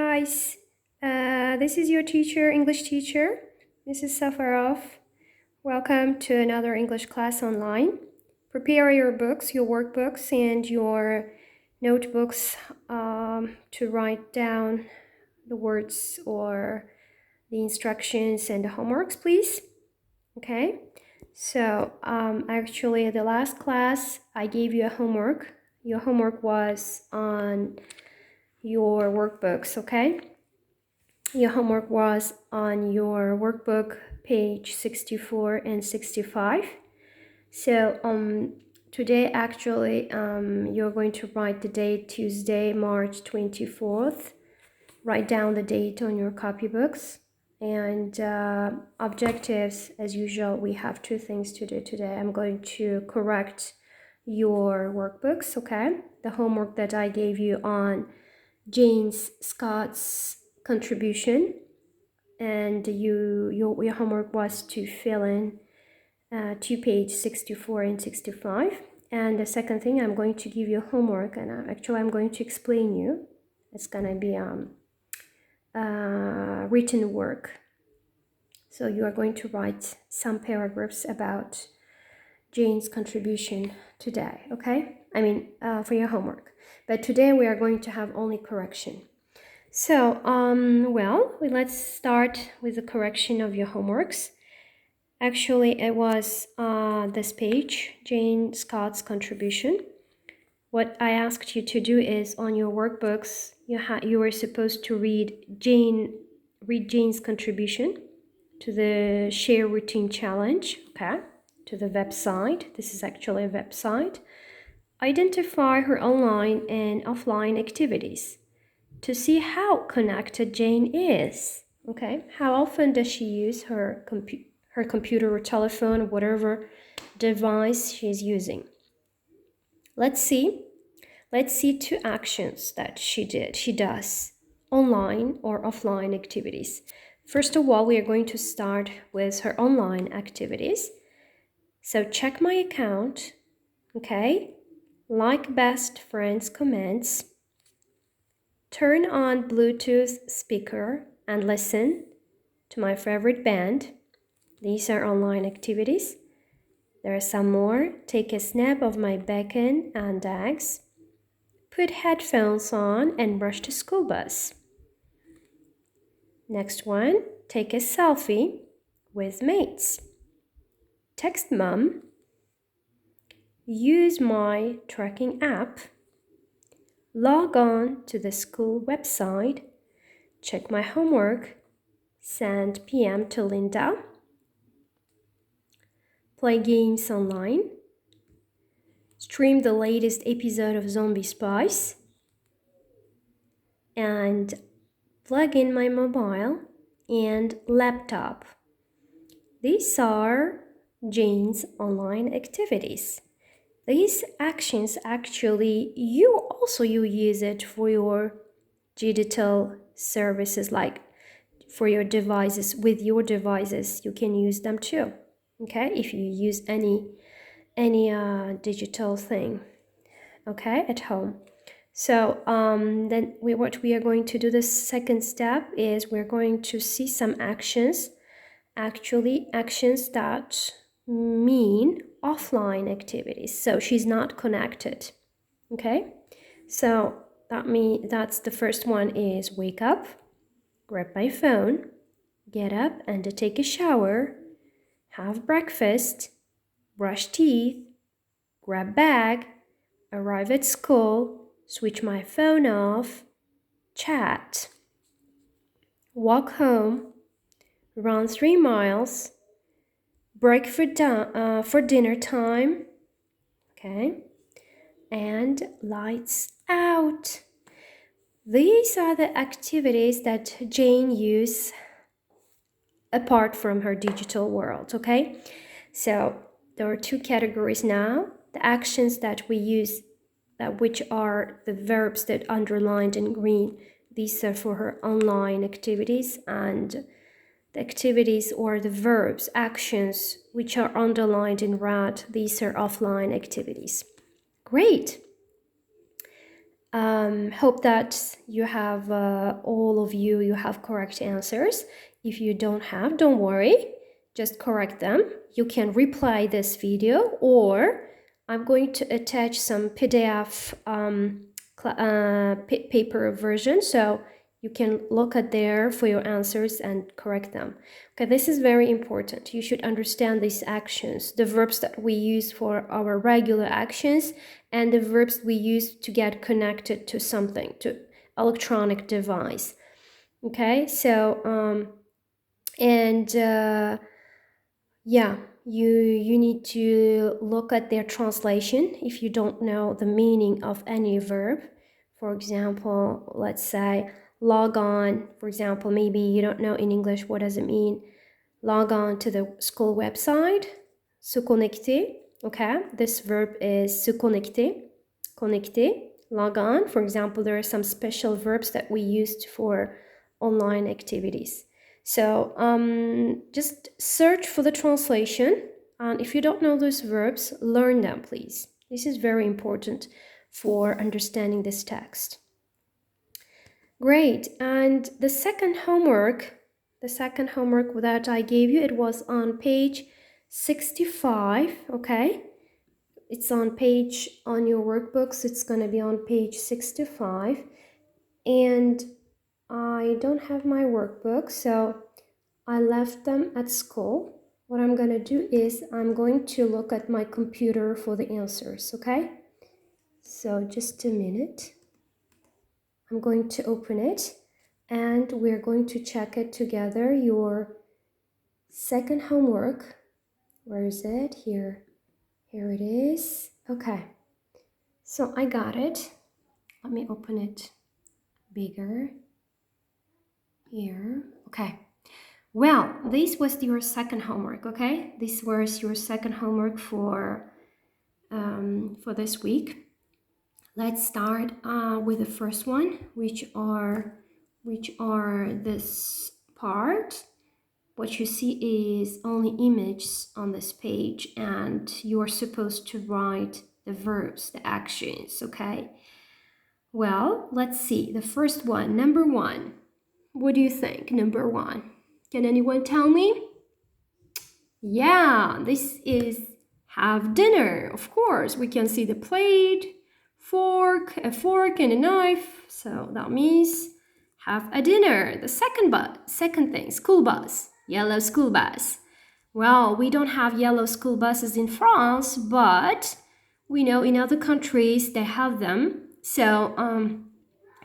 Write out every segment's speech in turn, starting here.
guys. This is your teacher, English teacher, Mrs. Safarov. Welcome to another English class online. Prepare your books, your workbooks, and your notebooks to write down the words or the instructions and the homeworks, please. Okay. So actually, the last class I gave you a homework. Your homework was on your workbooks, okay? Your homework was on your workbook page 64 and 65. So today actually you're going to write the date Tuesday, March 24th. Write down the date on your copybooks. And objectives, as usual, we have two things to do today. I'm going to correct your workbooks, okay? The homework that I gave you on Jane Scott's contribution, and your homework was to fill in to page 64 and 65. And the second thing, I'm going to give you homework, and actually I'm going to explain you. It's gonna be written work. So you are going to write some paragraphs about Jane's contribution today, okay? I mean, for your homework. But today we are going to have only correction. So, let's start with the correction of your homeworks. Actually, it was this page, Jane Scott's contribution. What I asked you to do is on your workbooks, you were supposed to read Jane's contribution to the Share Routine Challenge, okay? To the website. This is actually a website. Identify her online and offline activities to see how connected Jane is. Okay, how often does she use her computer or telephone, whatever device she's using? Let's see two actions that she does, online or offline activities. First of all, we are going to start with her online activities. So check my account, okay? Like best friends comments. Turn on Bluetooth speaker and listen to my favorite band. These are online activities. There are some more. Take a snap of my beacon and eggs. Put headphones on and brush the school bus. Next one, take a selfie with mates. Text mom. Use my tracking app. Log on to the school website. Check my homework. Send PM to Linda. Play games online. Stream the latest episode of Zombie Spice. And plug in my mobile and laptop. These are Jane's online activities. These actions actually, you use it for your digital services, like for your devices. With your devices, you can use them too. Okay, if you use any digital thing, okay, at home. So then what we are going to do, the second step is we're going to see some actions, actually actions that mean offline activities. So she's not connected, okay? So that's the first one is wake up, grab my phone, get up and take a shower, have breakfast, brush teeth, grab bag, arrive at school, switch my phone off, chat, walk home, run 3 miles, break for dinner time, okay, and lights out. These are the activities that Jane uses apart from her digital world, okay? So there are two categories now. The actions that we use, which are the verbs that underlined in green. These are for her online activities, and the activities or the verbs, actions, which are underlined in red, these are offline activities. Great. Hope that you have, all of you have correct answers. If you don't have, don't worry, just correct them. You can replay this video, or I'm going to attach some PDF paper version, so you can look at there for your answers and correct them. Okay, this is very important. You should understand these actions, the verbs that we use for our regular actions, and the verbs we use to get connected to something, to electronic device. Okay, so yeah, you need to look at their translation if you don't know the meaning of any verb. For example, let's say log on. For example, maybe you don't know in English what does it mean. Log on to the school website. Se connecter. Okay, this verb is se connecter. Connecter, log on. For example, there are some special verbs that we used for online activities. So just search for the translation, and if you don't know those verbs, learn them, please. This is very important for understanding this text. Great. And the second homework that I gave you, it was on page 65. Okay, it's on your workbooks. It's going to be on page 65, and I don't have my workbook, so I left them at school. What I'm going to do is I'm going to look at my computer for the answers, okay? So just a minute. I'm going to open it, and we're going to check it together. Your second homework. Where is it? Here it is. Okay, so I got it. Let me open it bigger. Here. Okay. Well, this was your second homework, okay? This was your second homework for this week. Let's start with the first one, which are this part. What you see is only images on this page, and you are supposed to write the verbs, the actions, okay? Well, let's see. The first one, number one. What do you think, number one? Can anyone tell me? Yeah, this is have dinner. Of course, we can see the plate, a fork and a knife. So that means have a dinner. The second thing, school bus, yellow school bus. Well, we don't have yellow school buses in France, but we know in other countries they have them. So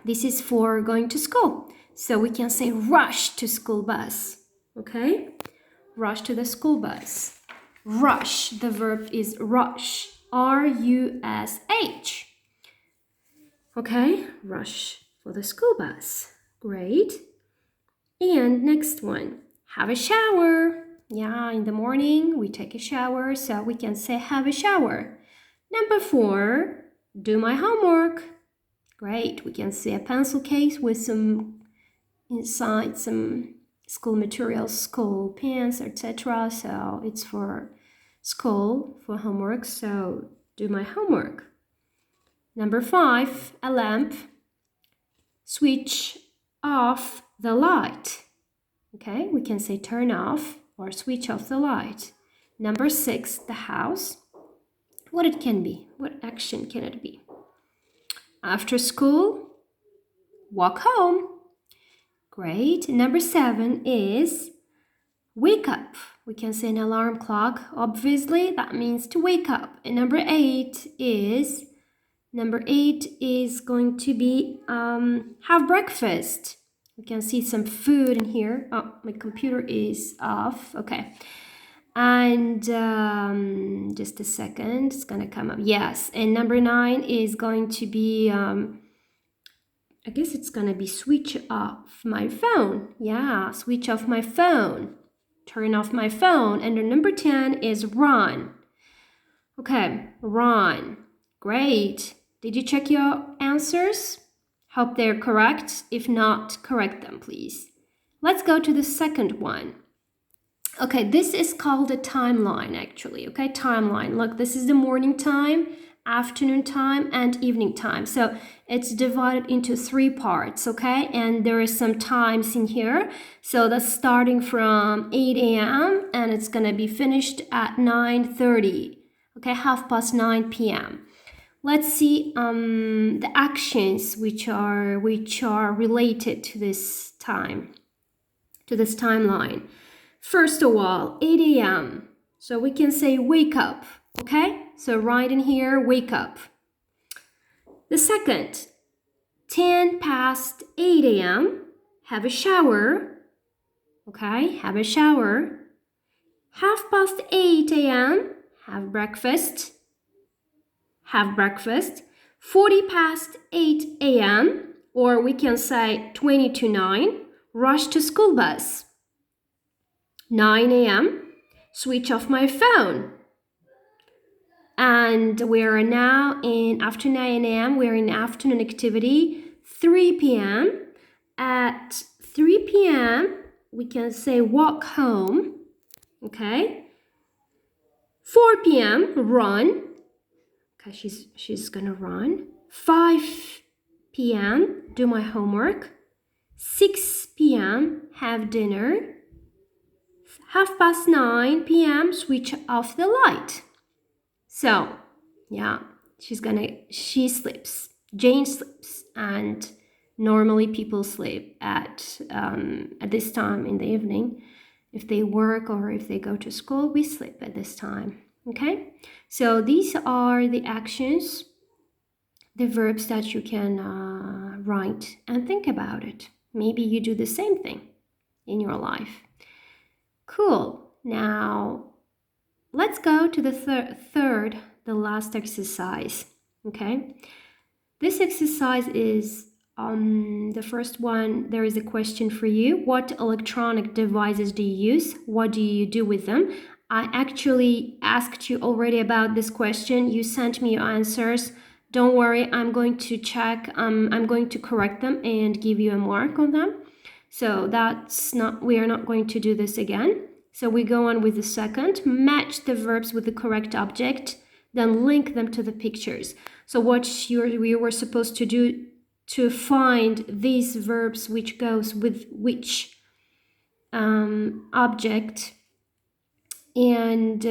this is for going to school. So we can say rush to school bus, okay? Rush to the school bus. Rush, the verb is rush, R-U-S-H. Okay, rush for the school bus. Great. And next one, have a shower. Yeah, in the morning we take a shower, so we can say have a shower. Number 4, do my homework. Great, we can see a pencil case with some inside some school materials, school pens, etc. So it's for school, for homework. So do my homework. Number 5, a lamp. Switch off the light. Okay, we can say turn off or switch off the light. Number 6, the house. What it can be? What action can it be? After school, walk home. Great. Number 7 is wake up. We can say an alarm clock. Obviously, that means to wake up. And number 8 is going to be have breakfast. We can see some food in here. Oh, my computer is off. Okay. And just a second, it's gonna come up. Yes. And number 9 is going to be I guess it's gonna be switch off my phone. Yeah, switch off my phone. Turn off my phone. And the number 10 is run. Okay, run. Great. Did you check your answers? Hope they're correct. If not, correct them, please. Let's go to the second one. Okay, this is called a timeline, actually. Okay, timeline. Look, this is the morning time, afternoon time, and evening time. So it's divided into 3 parts, okay? And there is some times in here. So that's starting from 8 a.m. and it's gonna be finished at 9:30, okay? 9:30 p.m. Let's see the actions which are related to this time, to this timeline. First of all, 8 a.m. So we can say wake up, okay? So right in here, wake up. The second, 10 past 8 a.m., have a shower, okay? Have a shower. 8:30 a.m., have breakfast. Have breakfast. 40 past 8 a.m., or we can say 20 to 9, rush to school bus. 9 a.m., switch off my phone. And we are now in, after 9 a.m., we're in afternoon activity. 3 p.m. At 3 p.m., we can say walk home, okay? 4 p.m., run. Okay, she's gonna run. 5 p.m., do my homework. 6 p.m., have dinner. 9:30 p.m., switch off the light. So, yeah, she sleeps. Jane sleeps, and normally people sleep at this time in the evening. If they work or if they go to school, we sleep at this time, okay? So these are the actions, the verbs that you can write and think about it. Maybe you do the same thing in your life. Cool. Now, let's go to the third, the last exercise, okay? This exercise is the first one. There is a question for you. What electronic devices do you use? What do you do with them? I actually asked you already about this question. You sent me your answers. Don't worry, I'm going to check. I'm going to correct them and give you a mark on them. So we are not going to do this again. So we go on with the second. Match the verbs with the correct object, then link them to the pictures. So what we were supposed to do to find these verbs which goes with which object, and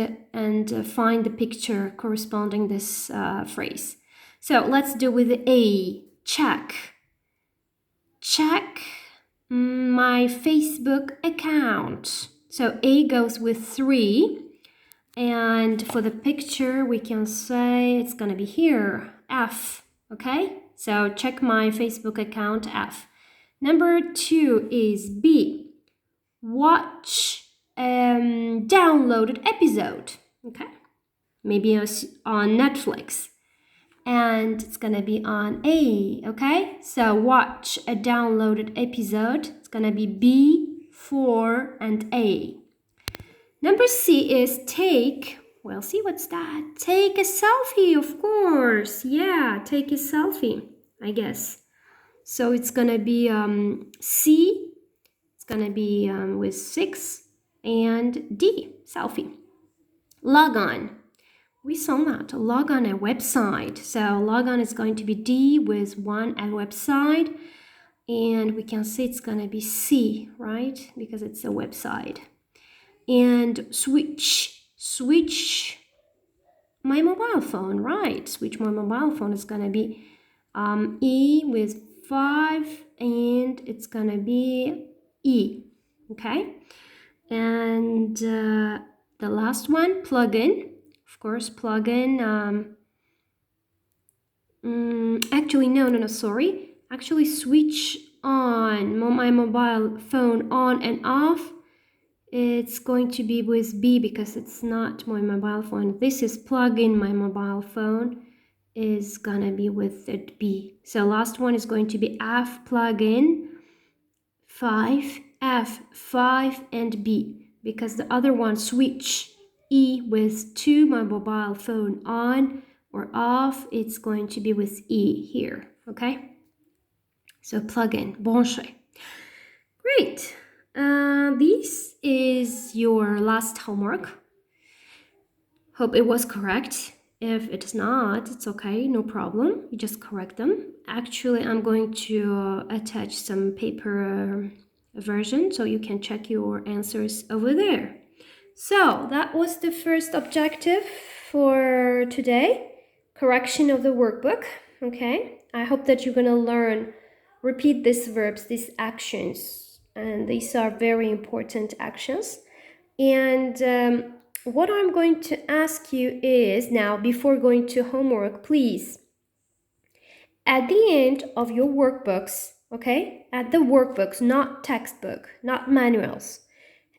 find the picture corresponding this phrase. So let's do with the A. Check my Facebook account. So A goes with 3. And for the picture, we can say it's going to be here, F, okay? So check my Facebook account, F. Number 2 is B. Watch downloaded episode, okay? Maybe on Netflix. And it's going to be on A, okay? So watch a downloaded episode. It's going to be B, 4, and A. Number C is take. Well, see, what's that? Take a selfie, of course. Yeah, take a selfie, I guess. So it's going to be C. It's going to be with 6. And D, selfie. Log on. We saw that. Log on a website. So log on is going to be D with 1, a website. And we can see it's going to be C, right? Because it's a website. And switch my mobile phone, right? Switch my mobile phone is gonna be E with 5, and it's gonna be E, okay? And the last one, plug in. Of course, plug in. Actually, no, sorry. Actually, switch on my mobile phone on and off. It's going to be with B because it's not my mobile phone. This is plug in my mobile phone is gonna be with it B. So last one is going to be F, plug in 5, F, 5, and B, because the other one switch E with to my mobile phone on or off, it's going to be with E here, okay? So plug in, brancher. Great. This is your last homework. Hope it was correct. If it's not, it's okay, no problem. You just correct them. Actually, I'm going to attach some paper version so you can check your answers over there. So that was the first objective for today, correction of the workbook. Okay, I hope that you're gonna learn, repeat these verbs, these actions, and these are very important actions. And what I'm going to ask you is now, before going to homework, please, at the end of your workbooks, okay, at the workbooks, not textbook, not manuals,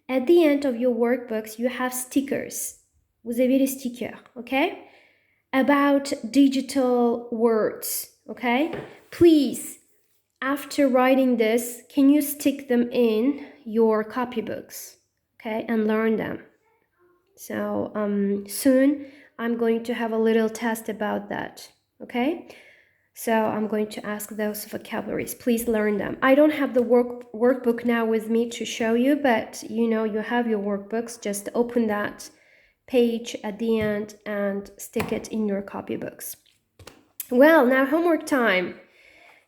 at the end of your workbooks, you have stickers. Vous avez les stickers, okay? About digital words, okay? Please, after writing this, can you stick them in your copybooks, okay, and learn them? So soon I'm going to have a little test about that, okay? So I'm going to ask those vocabularies. Please learn them. I don't have the workbook now with me to show you, but you know you have your workbooks. Just open that page at the end and stick it in your copybooks. Well, now homework time.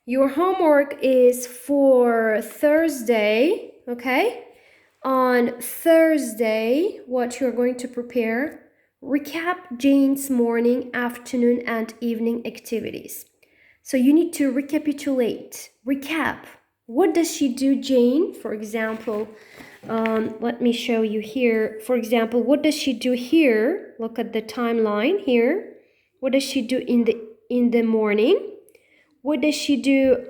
Your homework is for Thursday, okay? On Thursday, what you're going to prepare, recap Jane's morning, afternoon, and evening activities. So you need to recapitulate, recap. What does she do, Jane? For example, let me show you here. For example, what does she do here? Look at the timeline here. What does she do in the morning? What does she do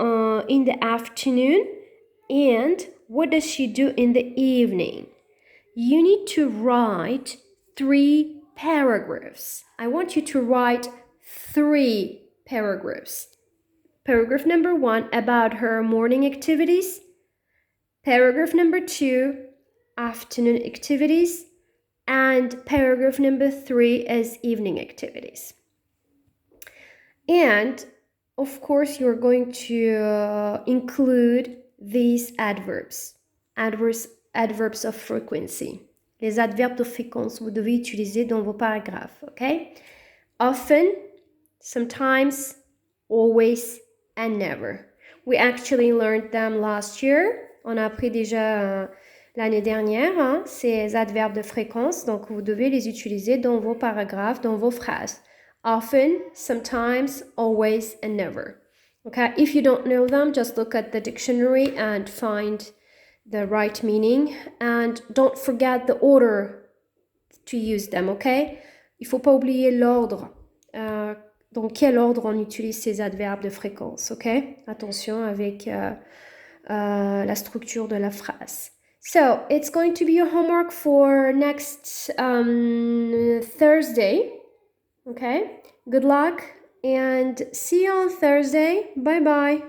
in the afternoon? And what does she do in the evening? You need to write 3 paragraphs. I want you to write 3 paragraphs. Paragraph number 1 about her morning activities. Paragraph number 2, afternoon activities. And paragraph number 3 is evening activities. And of course, you're going to include these adverbs of frequency. Les adverbes de fréquence, vous devez utiliser dans vos paragraphes, okay? Often, sometimes, always, and never. We actually learned them last year. On a appris déjà l'année dernière ces adverbes de fréquence, donc vous devez les utiliser dans vos paragraphes, dans vos phrases. Often, sometimes, always, and never. Okay, if you don't know them, just look at the dictionary and find the right meaning. And don't forget the order to use them, okay? Il ne faut pas oublier l'ordre. Dans quel ordre on utilise ces adverbes de fréquence, ok? Attention avec la structure de la phrase. So, it's going to be your homework for next Thursday. Okay, good luck and see you on Thursday. Bye bye.